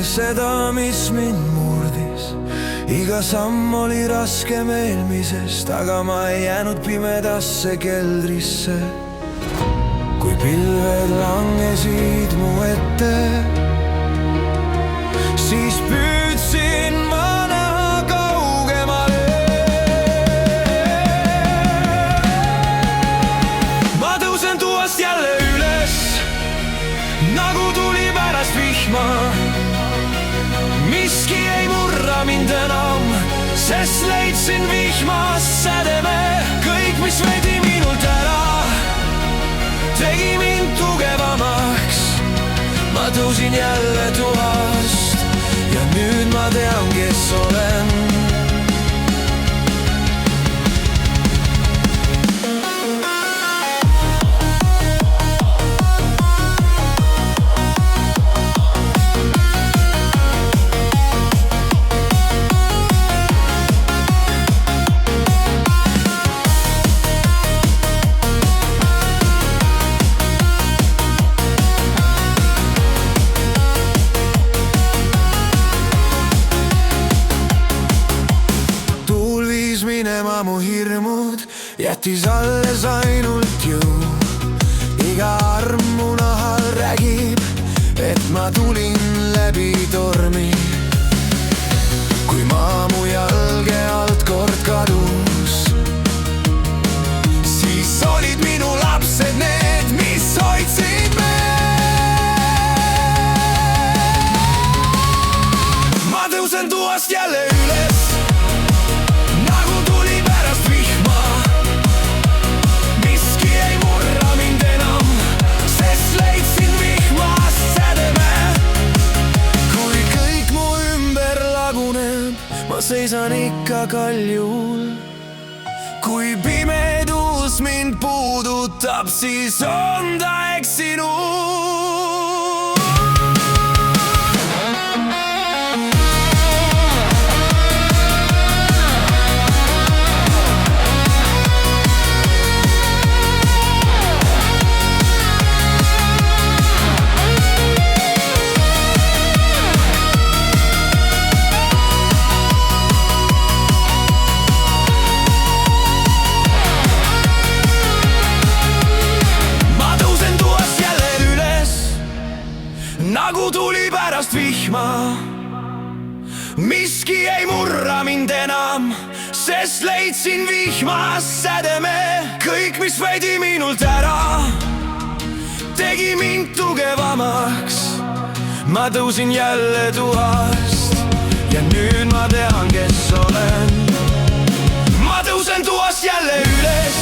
seda, mis mind murdis. Iga samm oli raskem eelmisest, aga ma ei jäänud pimedasse keldrisse. Kui pilved langesid mu ette, siis püüdsin ma näha kaugemale. Ma tõusen tuuast jälle üles, nagu tuli pärast vihma. Miski ei murra mind enam, sest leidsin vihmas sädeme. Kõik, mis veidi minult ära, tegi mind tugevamaks. Ma tõusin jälle tuuast ja nüüd ma tean, kes olen. Minema mu hirmud, jättis alles ainult jõu. Iga arm mu nahal räägib, et ma tulin läbi tormi. Kui maa mu jalge alt kord kadus, siis olid minu lapsed need, mis hoidsid me. Ma tõusen tuuast jälle üles, ma seisan ikka kaljul. Kui pimedus mind puudutab, siis on ta eksinud. Nagu tuli pärast vihma. Miski ei murra mind enam, sest leidsin vihmas sädeme. Kõik, mis veidi minult ära, tegi mind tugevamaks. Ma tõusin jälle tuuast ja nüüd ma tean, kes olen. Ma tõusen tuuast jälle üles,